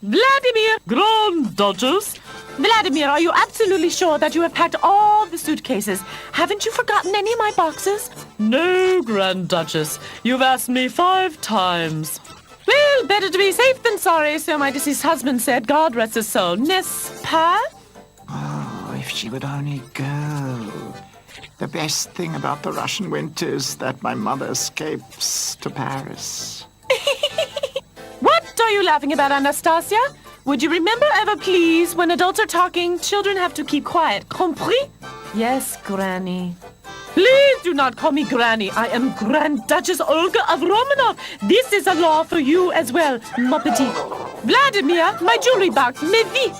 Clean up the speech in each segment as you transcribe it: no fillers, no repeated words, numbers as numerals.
Vladimir, Grand Duchess. Vladimir, are you absolutely sure that you have packed all the suitcases? Haven't you forgotten any of my boxes? No, Grand Duchess. You've asked me 5 times. Well, better to be safe than sorry, so my deceased husband said. God rest his soul. N'est-ce pas? Oh, if she would only go. The best thing about the Russian winter is that my mother escapes to Paris. What are you laughing about, Anastasia? Would you remember ever, please, when adults are talking, children have to keep quiet. Compris? Yes, Granny. Please do not call me Granny. I am Grand Duchess Olga of Romanov. This is a law for you as well, ma petite. Vladimir, my jewelry box. Mais vite.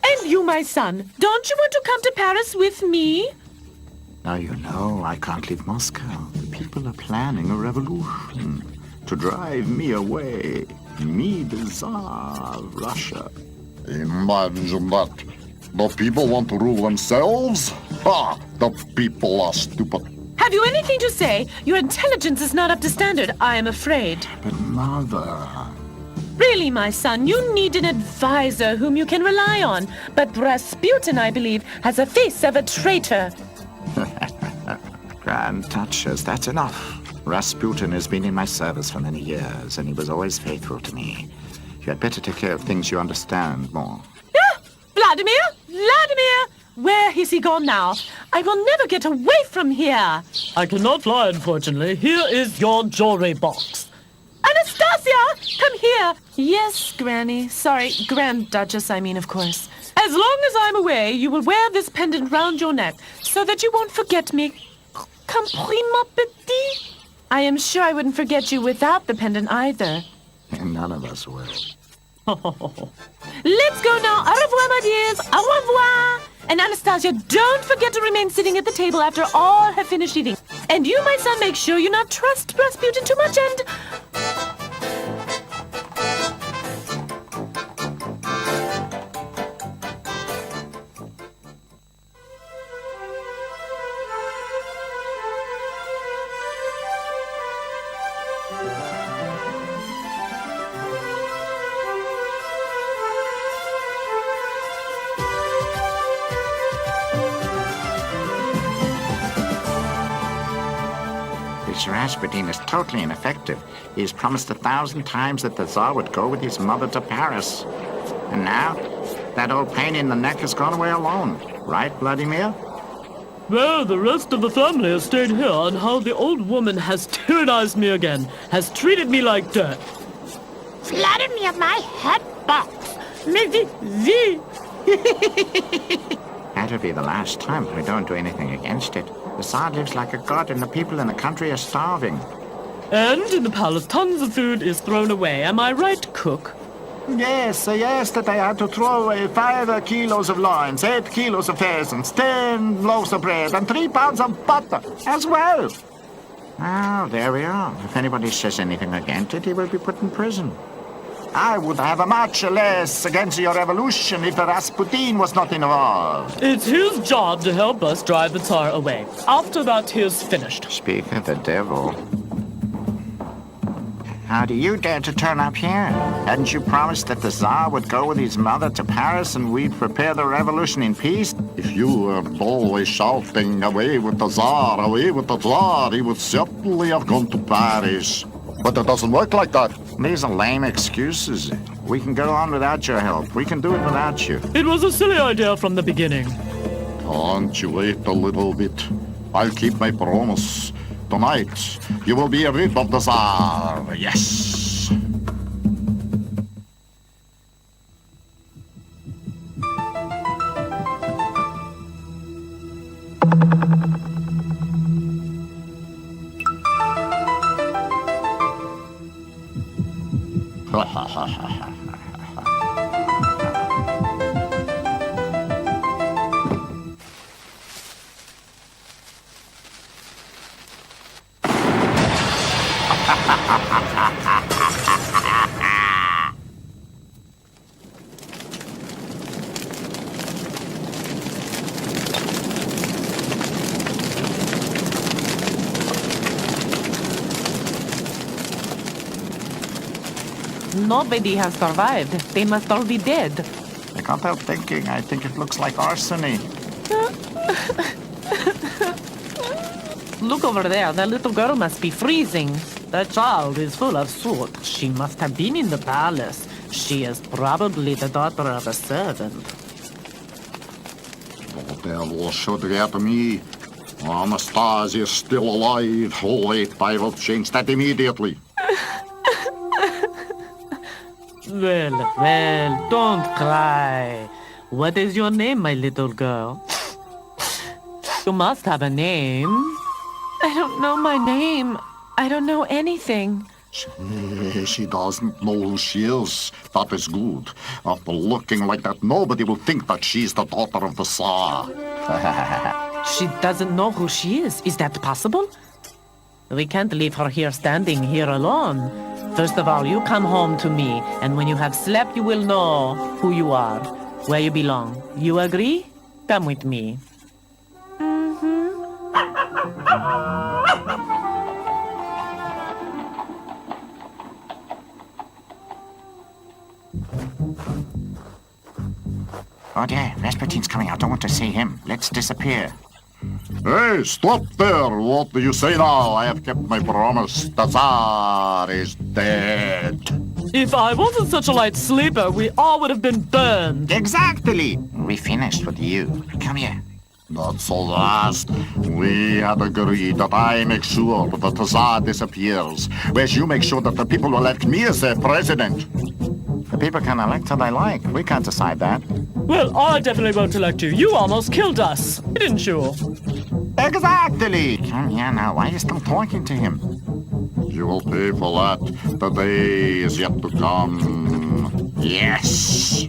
And you, my son, don't you want to come to Paris with me? Now you know I can't leave Moscow. The people are planning a revolution to drive me away. Me, the Tsar of Russia. Imagine that. The people want to rule themselves? Ha! The people are stupid. Have you anything to say? Your intelligence is not up to standard, I am afraid. But Mother... Really, my son, you need an advisor whom you can rely on. But Rasputin, I believe, has a face of a traitor. Grand Duchess, that's enough. Rasputin has been in my service for many years, and he was always faithful to me. You had better take care of things you understand more. Vladimir! Where is he gone now? I will never get away from here. I cannot fly, unfortunately. Here is your jewelry box. Anastasia! Come here! Yes, Granny. Sorry, Grand Duchess, I mean, of course. As long as I'm away, you will wear this pendant round your neck, so that you won't forget me. Compris, ma petite? I am sure I wouldn't forget you without the pendant either. And none of us will. Let's go now. Au revoir, my dears. Au revoir. And Anastasia, don't forget to remain sitting at the table after all have finished eating. And you, my son, make sure you not trust Rasputin too much and... This Rasputin is totally ineffective. He has promised 1,000 times that the Tsar would go with his mother to Paris. And now, that old pain in the neck has gone away alone. Right, Vladimir? Well, the rest of the family has stayed here, and how the old woman has tyrannized me again, has treated me like dirt. Vladimir, my hat box. Mais vite. That'll be the last time we don't do anything against it. The Tsar lives like a god, and the people in the country are starving. And in the palace, tons of food is thrown away. Am I right, cook? Yes, that I had to throw away 5 kilos of loins, 8 kilos of pheasants, 10 loaves of bread, and 3 pounds of butter as well. Well, there we are. If anybody says anything against it, he will be put in prison. I would have much less against your revolution if Rasputin was not involved. It's his job to help us drive the Tsar away. After that, he is finished. Speak of the devil. How do you dare to turn up here? Hadn't you promised that the Tsar would go with his mother to Paris and we'd prepare the revolution in peace? If you were always shouting, away with the Tsar, away with the Tsar, he would certainly have gone to Paris. But it doesn't work like that. These are lame excuses. We can go on without your help. We can do it without you. It was a silly idea from the beginning. Can't you wait a little bit? I'll keep my promise. Tonight, you will be rid of the Tsar. Yes. nobody has survived. They must all be dead. I can't help thinking. I think it looks like arsenic. Look over there. That little girl must be freezing. That child is full of soot. She must have been in the palace. She is probably the daughter of a servant. The devil should get me. Anastasia is still alive. Wait, I will change that immediately. Well, don't cry. What is your name, my little girl? You must have a name. I don't know my name. I don't know anything. She doesn't know who she is. That is good. After looking like that, nobody will think that she's the daughter of the Tsar. She doesn't know who she is. Is that possible? We can't leave her here standing here alone. First of all, you come home to me, and when you have slept, you will know who you are, where you belong. You agree? Come with me. Oh dear, Rasputin's coming. I don't want to see him. Let's disappear. Hey, stop there! What do you say now? I have kept my promise. The Tsar is dead. If I wasn't such a light sleeper, we all would have been burned. Exactly. We finished with you. Come here. Not so last. We had agreed that I make sure that the Tsar disappears, whereas you make sure that the people will elect me as their president. The people can elect who they like. We can't decide that. Well, I definitely won't elect you. You almost killed us, didn't you? Exactly. Come here now. Why are you still talking to him? You will pay for that. The day is yet to come. Yes.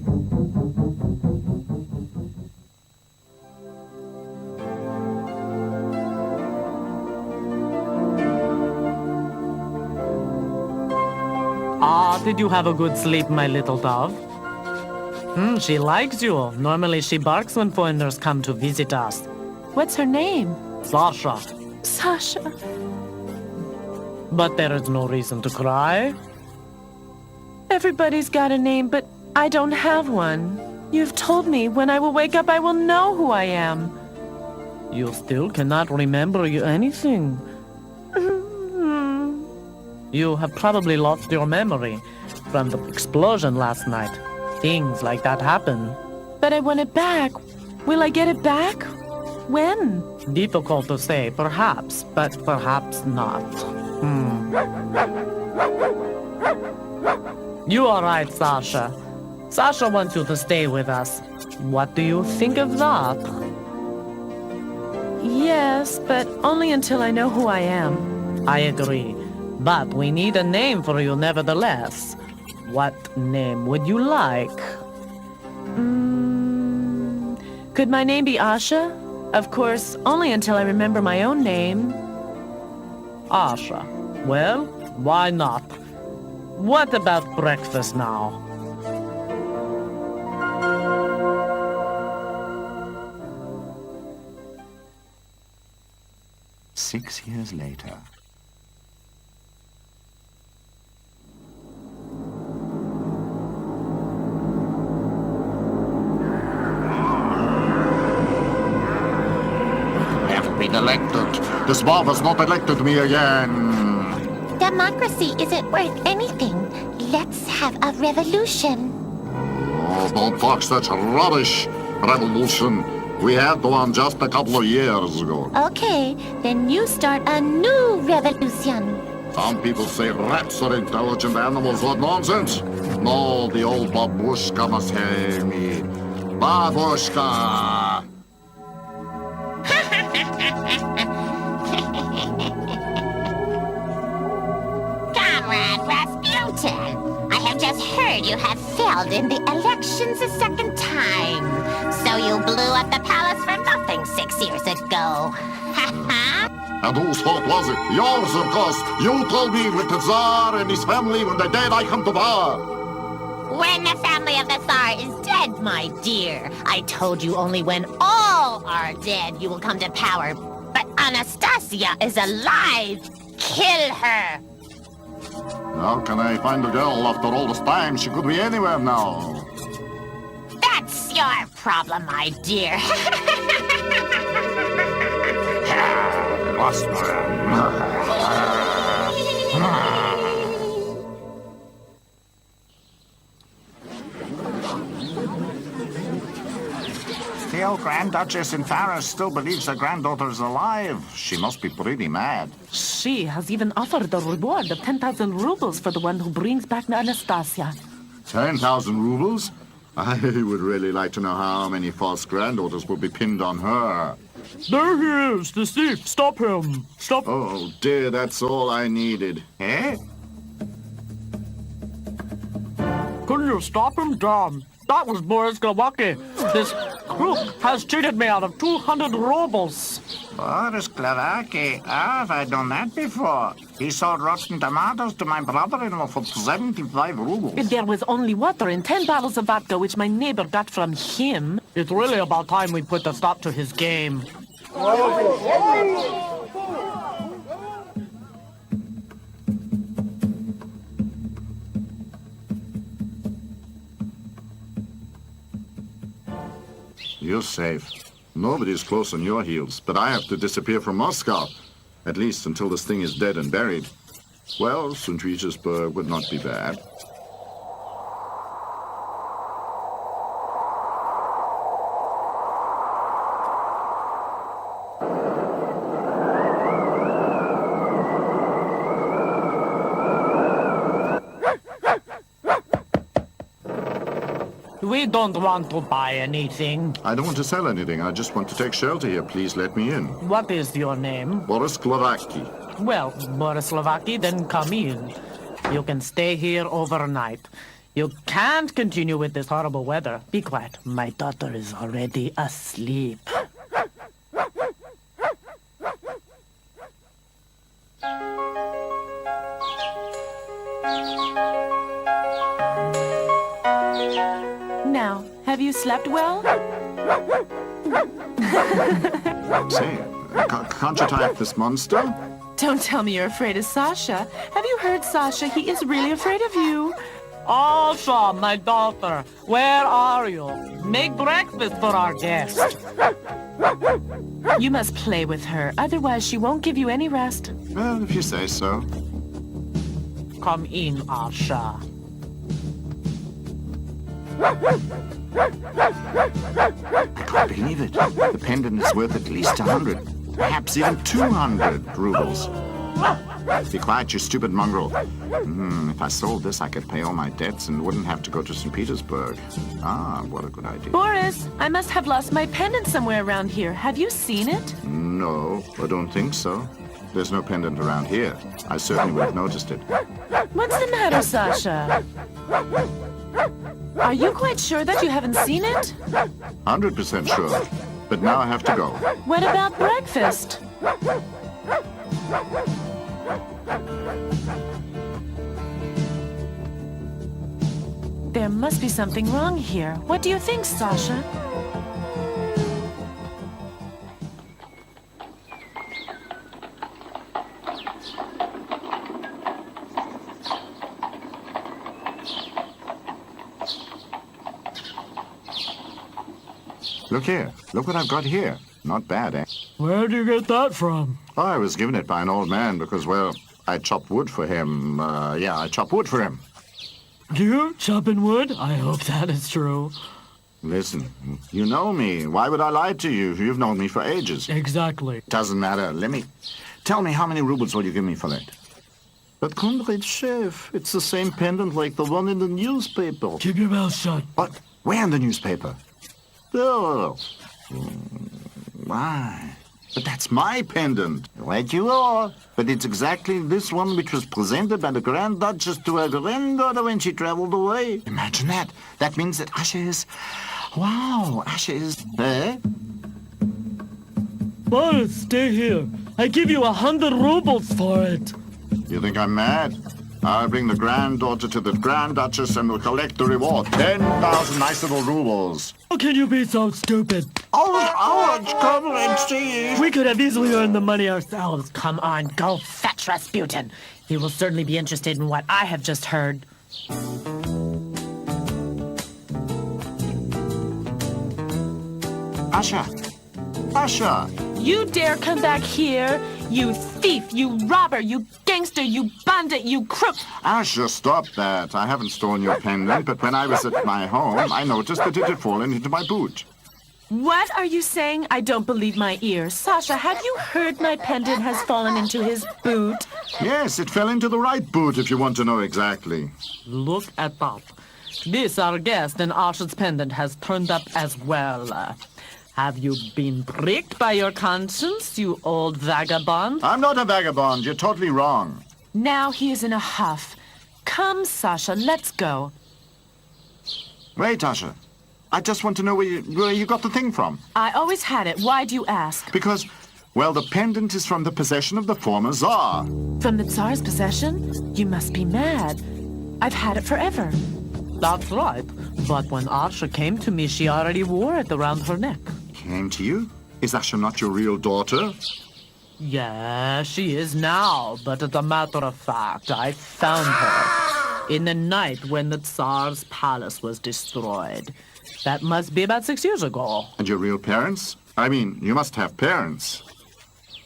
Did you have a good sleep, my little dove? She likes you. Normally she barks when foreigners come to visit us. What's her name? Sasha. Sasha. But there is no reason to cry. Everybody's got a name, but I don't have one. You've told me when I will wake up, I will know who I am. You still cannot remember anything. You have probably lost your memory from the explosion last night. Things like that happen. But I want it back. Will I get it back? When? Difficult to say, perhaps, but perhaps not. You are right, Sasha. Sasha wants you to stay with us. What do you think of that? Yes, but only until I know who I am. I agree. But we need a name for you nevertheless. What name would you like? Could my name be Asha? Of course, only until I remember my own name. Asha. Well, why not? What about breakfast now? Six years later. Elected. This mob has not elected me again. Democracy isn't worth anything. Let's have a revolution. Oh, don't talk such rubbish. Revolution. We had one just a couple of years ago. Okay, then you start a new revolution. Some people say rats are intelligent animals. What nonsense? No, the old babushka must hear me. Babushka! Comrade Rasputin, I have just heard you have failed in the elections a second time. So you blew up the palace for nothing 6 years ago. And whose fault was it? Yours, of course. You told me with the Tsar and his family when they died, I come to power. When the family of the Tsar is dead, my dear. I told you only when all are dead you will come to power. But Anastasia is alive. Kill her. How can I find the girl after all this time? She could be anywhere now. That's your problem, my dear. Lost The old Grand Duchess in Paris still believes her granddaughter is alive. She must be pretty mad. She has even offered a reward of 10,000 rubles for the one who brings back Anastasia. 10,000 rubles? I would really like to know how many false granddaughters will be pinned on her. There he is, the thief. Stop him. Stop. Oh dear, that's all I needed. Eh? Couldn't you stop him, John? That was Boris Glowacki. This crook has cheated me out of 200 rubles. Boris Glowacki. Have I done that before? He sold rotten tomatoes to my brother-in-law for 75 rubles. There was only water in 10 bottles of vodka, which my neighbor got from him. It's really about time we put a stop to his game. You're safe. Nobody's close on your heels, but I have to disappear from Moscow. At least until this thing is dead and buried. Well, St. Petersburg would not be bad. We don't want to buy anything. I don't want to sell anything. I just want to take shelter here. Please let me in. What is your name? Boris Glowacki. Well, Boris Slovaki, then come in. You can stay here overnight. You can't continue with this horrible weather. Be quiet. My daughter is already asleep. Now, have you slept well? Say, can't you tie up this monster? Don't tell me you're afraid of Sasha. Have you heard Sasha? He is really afraid of you. Asha, my daughter, where are you? Make breakfast for our guest. You must play with her, otherwise she won't give you any rest. Well, if you say so. Come in, Asha. I can't believe it. The pendant is worth at least 100, perhaps even 200 rubles. Be quiet, you stupid mongrel. If I sold this, I could pay all my debts and wouldn't have to go to St. Petersburg. Ah, what a good idea. Boris, I must have lost my pendant somewhere around here. Have you seen it? No, I don't think so. There's no pendant around here. I certainly would have noticed it. What's the matter, Sasha? Are you quite sure that you haven't seen it? 100% sure. But now I have to go. What about breakfast? There must be something wrong here. What do you think, Sasha? Look here. Look what I've got here. Not bad, eh? Where'd you get that from? Oh, I was given it by an old man because, well, I chop wood for him. I chop wood for him. You chopping wood? I hope that is true. Listen, you know me. Why would I lie to you? You've known me for ages. Exactly. Doesn't matter. Tell me how many rubles will you give me for that? But Comrade Chef, it's the same pendant like the one in the newspaper. Keep your mouth shut. What? Where in the newspaper? Oh. Why? But that's my pendant. Right you are. But it's exactly this one which was presented by the Grand Duchess to her granddaughter when she traveled away. Imagine that. That means that Asha is... Wow, Asha is... Eh? Boris, stay here. I give you 100 rubles for it. You think I'm mad? I'll bring the granddaughter to the Grand Duchess and we'll collect the reward. 10,000 nice little rubles. How can you be so stupid? Comrade, see. We could have easily earned the money ourselves. Come on, go fetch watch Rasputin. He will certainly be interested in what I have just heard. Asha! Asha! You dare come back here? You thief, you robber, you gangster, you bandit, you crook! Asha, stop that. I haven't stolen your pendant, but when I was at my home, I noticed that it had fallen into my boot. What are you saying? I don't believe my ears. Sasha, have you heard my pendant has fallen into his boot? Yes, it fell into the right boot, if you want to know exactly. Look at that. This, our guest, and Asha's pendant has turned up as well. Have you been pricked by your conscience, you old vagabond? I'm not a vagabond. You're totally wrong. Now he is in a huff. Come, Sasha, let's go. Wait, Asha. I just want to know where you got the thing from. I always had it. Why do you ask? Because, well, the pendant is from the possession of the former Tsar. From the Tsar's possession? You must be mad. I've had it forever. That's right. But when Asha came to me, she already wore it around her neck. Came to you? Is Asha not your real daughter? Yeah, she is now. But as a matter of fact, I found her in the night when the Tsar's palace was destroyed. That must be about 6 years ago. And your real parents? I mean, you must have parents.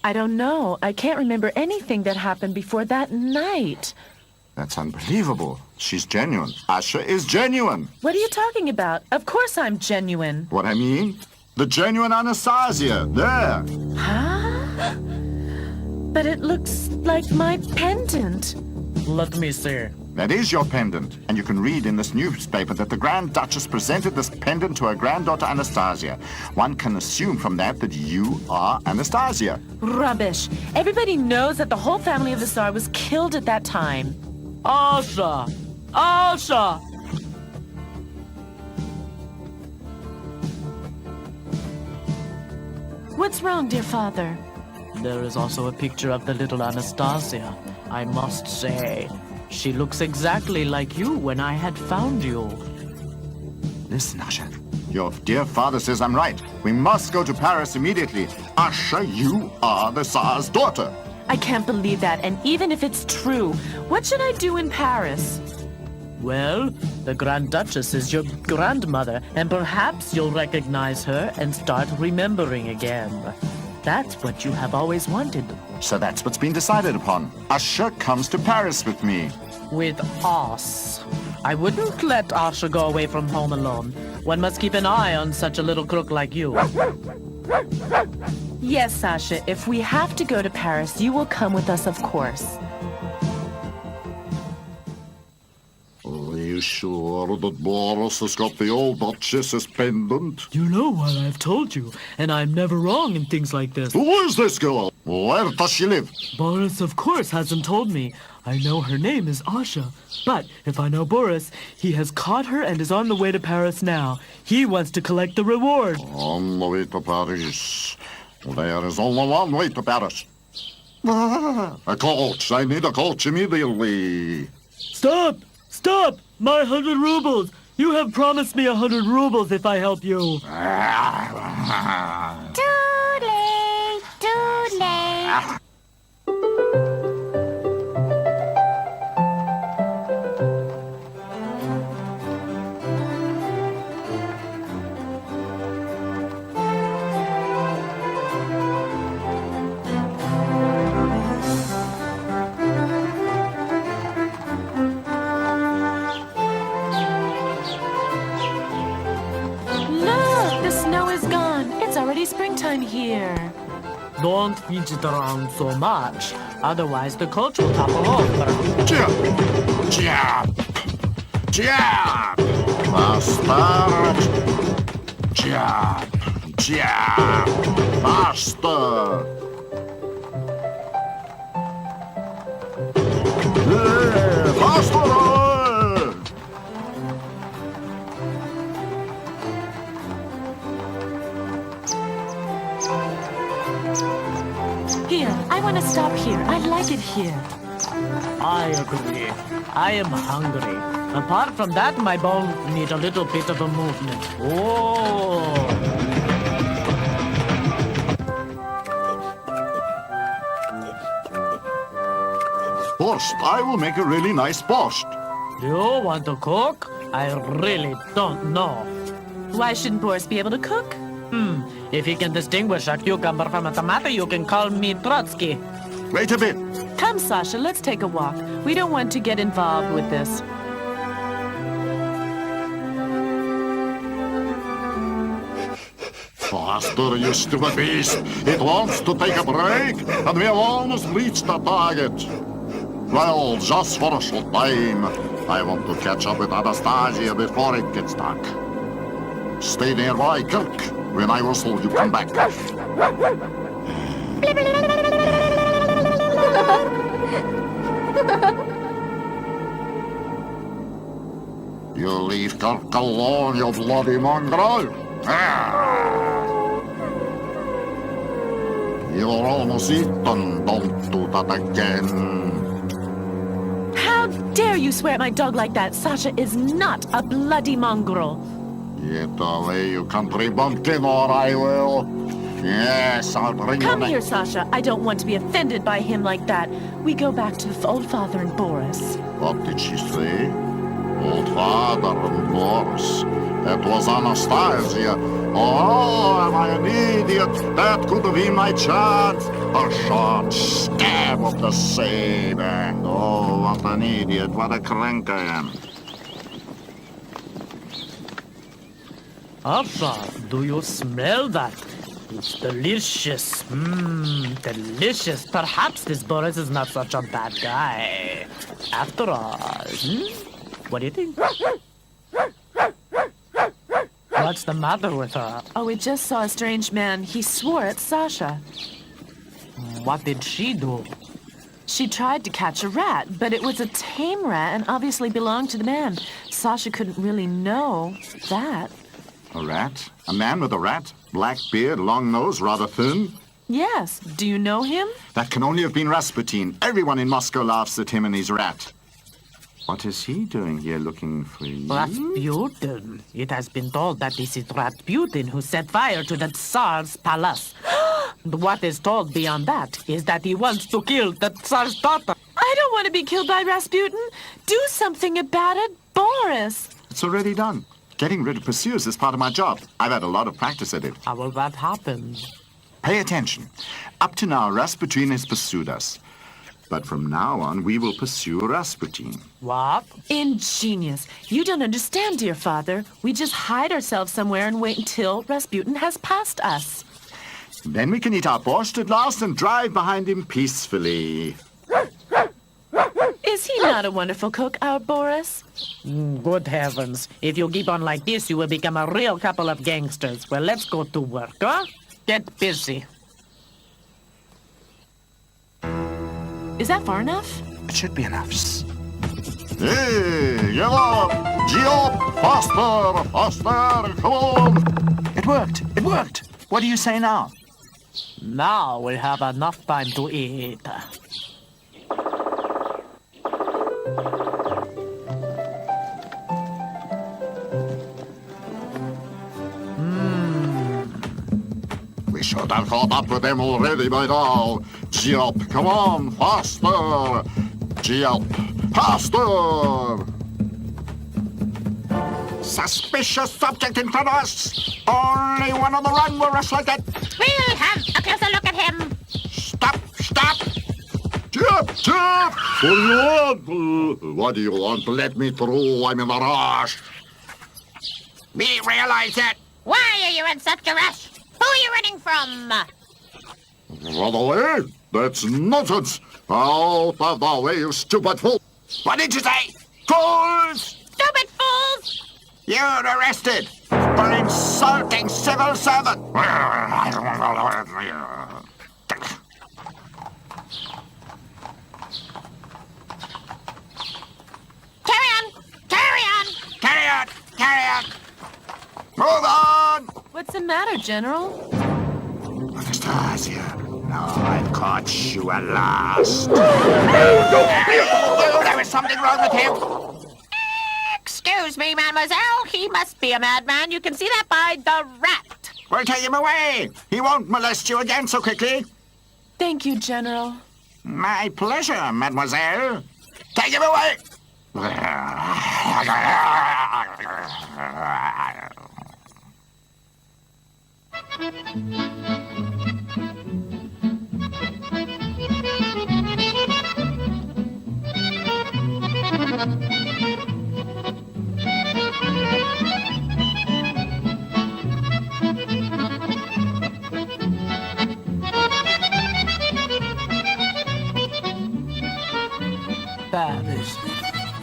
I don't know. I can't remember anything that happened before that night. That's unbelievable. She's genuine. Asha is genuine. What are you talking about? Of course I'm genuine. What I mean? The genuine Anastasia. There. Huh? But it looks like my pendant. Let me see. That is your pendant. And you can read in this newspaper that the Grand Duchess presented this pendant to her granddaughter Anastasia. One can assume from that that you are Anastasia. Rubbish. Everybody knows that the whole family of the Tsar was killed at that time. Asha! Asha! What's wrong, dear father? There is also a picture of the little Anastasia. I must say, she looks exactly like you when I had found you. Listen, Asha. Your dear father says I'm right. We must go to Paris immediately. Asha, you are the Tsar's daughter. I can't believe that, and even if it's true, what should I do in Paris? Well, the Grand Duchess is your grandmother, and perhaps you'll recognize her and start remembering again. That's what you have always wanted. So that's what's been decided upon. Asha comes to Paris with me. With us. I wouldn't let Asha go away from home alone. One must keep an eye on such a little crook like you. Yes, Sasha, if we have to go to Paris, you will come with us, of course. Are you sure that Boris has got the old Duchess's pendant? You know what I've told you, and I'm never wrong in things like this. Who is this girl? Where does she live? Boris, of course, hasn't told me. I know her name is Asha. But if I know Boris, he has caught her and is on the way to Paris now. He wants to collect the reward. On the way to Paris. There is only one way to Paris. A coach. I need a coach immediately. Stop! Stop! My 100 rubles! You have promised me 100 rubles if I help you. Too late, too late. Look! The snow is gone. It's already springtime here. Don't fidget around so much. Otherwise, the coach will topple over. Jab! Jab! Jab! Bastard! Jab! Jab! Bastard! Bastard! Here, I want to stop here. I like it here. I agree. I am hungry. Apart from that, my bones need a little bit of a movement. Oh! Borscht. I will make a really nice borscht. You want to cook? I really don't know. Why shouldn't Boris be able to cook? If he can distinguish a cucumber from a tomato, you can call me Trotsky. Wait a bit. Come, Sasha, let's take a walk. We don't want to get involved with this. Faster, you stupid beast. It wants to take a break, and we have almost reached the target. Well, just for a short time. I want to catch up with Anastasia before it gets dark. Stay nearby, Kirk. When I whistle, you come back. You leave Kirk alone, you bloody mongrel. You're almost eaten. Don't do that again. How dare you swear at my dog like that? Sasha is not a bloody mongrel. Get away, you country bumpkin, or I will. Yes, I'll bring you. Come here, Sasha. I don't want to be offended by him like that. We go back to old father and Boris. What did she say? Old father and Boris. That was Anastasia. Oh, am I an idiot? That could have been my chance. A short stab of the saber. And oh, what an idiot. What a crank I am. Asha, do you smell that? It's delicious. Delicious. Perhaps this Boris is not such a bad guy. After all, What do you think? What's the matter with her? Oh, we just saw a strange man. He swore at Sasha. What did she do? She tried to catch a rat, but it was a tame rat and obviously belonged to the man. Sasha couldn't really know that. A rat? A man with a rat? Black beard, long nose, rather thin? Yes. Do you know him? That can only have been Rasputin. Everyone in Moscow laughs at him and his rat. What is he doing here looking for you? Rasputin. It has been told that this is Rasputin who set fire to the Tsar's palace. What is told beyond that is that he wants to kill the Tsar's daughter. I don't want to be killed by Rasputin. Do something about it, Boris. It's already done. Getting rid of pursuers is part of my job. I've had a lot of practice at it. How will that happen? Pay attention. Up to now, Rasputin has pursued us. But from now on, we will pursue Rasputin. What? Ingenious. You don't understand, dear father. We just hide ourselves somewhere and wait until Rasputin has passed us. Then we can eat our borscht at last and drive behind him peacefully. Is he not a wonderful cook, our Boris? Good heavens. If you keep on like this, you will become a real couple of gangsters. Well, let's go to work, huh? Get busy. Is that far enough? It should be enough. Hey, get up! Gee up! Faster! Faster! Come on! It worked! It worked! What do you say now? Now we have enough time to eat. We should have caught up with them already by now. Gee up! Come on! Faster! Gee up! Faster! Suspicious subject in front of us! Only one on the run will rush like that! We'll have a closer look at him. Stop! Stop! Chip! Chip! What do you want? What do you want? Let me through. I'm in a rush. We realize it. Why are you in such a rush? Who are you running from? Run away? That's nonsense. Out of the way, you stupid fool. What did you say? Fools! Stupid fools! You're arrested for insulting civil servant. Carry on! Carry on! Carry on! Carry on! Move on! What's the matter, General? Anastasia, now I've caught you at last. There is something wrong with him. Excuse me, mademoiselle. He must be a madman. You can see that by the rat. We'll take him away. He won't molest you again so quickly. Thank you, General. My pleasure, mademoiselle. Take him away! Paris.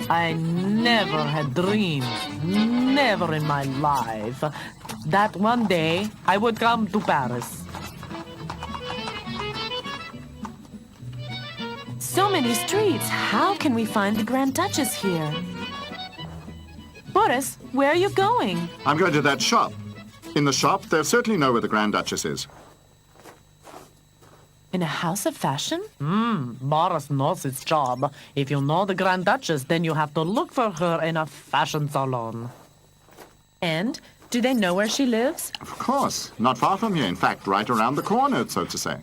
I never had dreamed, never in my life, that one day I would come to Paris. So many streets. How can we find the Grand Duchess here? Boris, where are you going? I'm going to that shop. In the shop, they'll certainly know where the Grand Duchess is. In a house of fashion? Boris knows his job. If you know the Grand Duchess, then you have to look for her in a fashion salon. And do they know where she lives? Of course. Not far from here. In fact, right around the corner, so to say.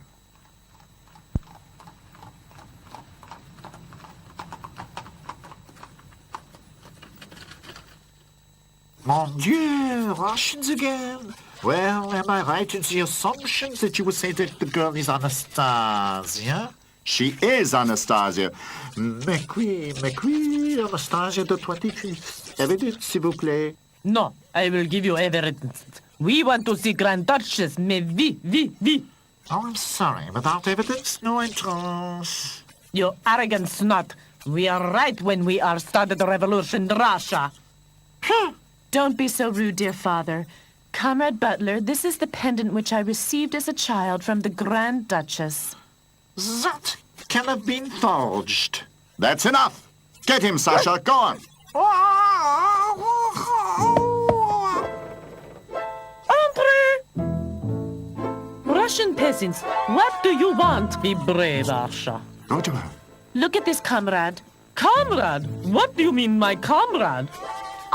Mon Dieu, Russians again. Well, am I right in the assumption that you would say that the girl is Anastasia? She is Anastasia. Mais oui, Anastasia the 25th. Evidence, s'il vous plaît. No, I will give you evidence. We want to see Grand Duchess, mais vi. Oh, I'm sorry. Without evidence, no entrance. You arrogant snot. We are right when we are started the revolution in Russia. Don't be so rude, dear father. Comrade Butler, this is the pendant which I received as a child from the Grand Duchess. That can have been forged. That's enough. Get him, Sasha. Go on. Entree! Russian peasants, what do you want? Be brave, Arsha. Go to her. Look at this, comrade. Comrade? What do you mean, my comrade?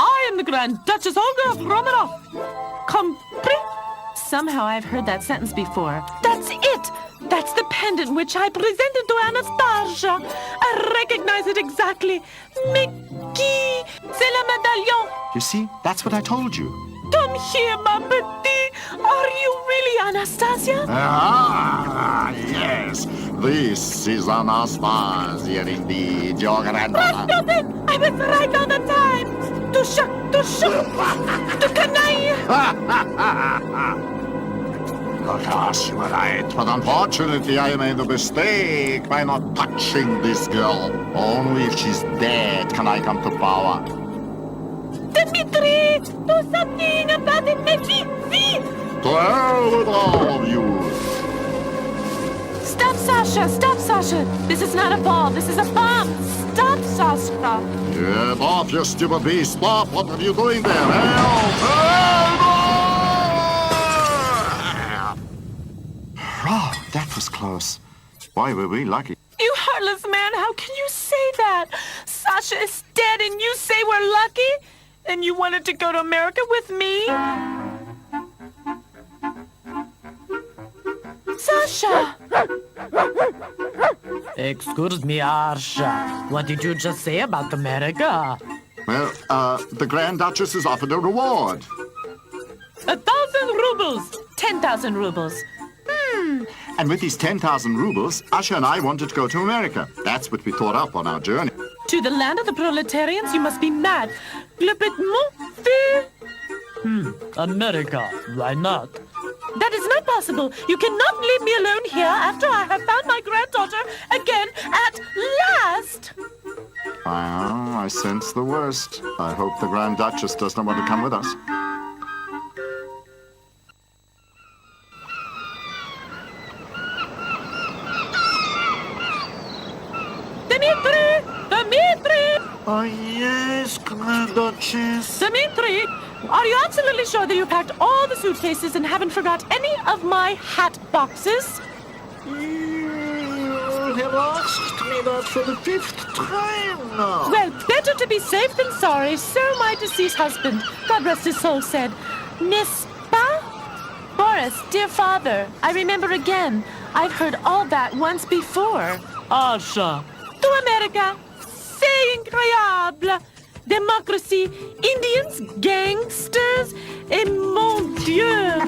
I am the Grand Duchess Olga Romanov. Compris? Somehow I've heard that sentence before. That's it! That's the pendant which I presented to Anastasia. I recognize it exactly. Mais qui? C'est le médaillon. You see, that's what I told you. Come here, ma petite. Are you really Anastasia? Ah, yes. This is Anastasia, indeed, your grandmother. Rasputin! I was right all the time. Touche, to canaille. Of course, you were right. But unfortunately, I made a mistake by not touching this girl. Only if she's dead can I come to power. Dmitri, do something about it, mais vite. To hell with all of you. Stop, Sasha! Stop, Sasha! This is not a ball. This is a bomb. Stop, Sasha! Get off, you stupid beast. Stop. What are you doing there? Help! Oh, that was close. Boy, were we lucky. You heartless man, how can you say that? Sasha is dead and you say we're lucky? And you wanted to go to America with me? Sasha! Excuse me, Arsha. What did you just say about America? Well, the Grand Duchess has offered a reward. 1,000 rubles. 10,000 rubles. And with these 10,000 rubles, Asha and I wanted to go to America. That's what we thought up on our journey. To the land of the proletarians, you must be mad. Complètement fou. America. Why not? That is not possible. You cannot leave me alone here after I have found my granddaughter again at last. Well, I sense the worst. I hope the Grand Duchess does not want to come with us. Dmitri! Oh, yes, Grand Duchess. Dmitri! Are you absolutely sure that you packed all the suitcases and haven't forgot any of my hat boxes? You have asked me that for the 5th time now. Well, better to be safe than sorry, so my deceased husband, God rest his soul, said. N'est-ce pas? Boris, dear father, I remember again. I've heard all that once before. Asha, to America, c'est incroyable. Democracy, Indians, gangsters, et mon Dieu.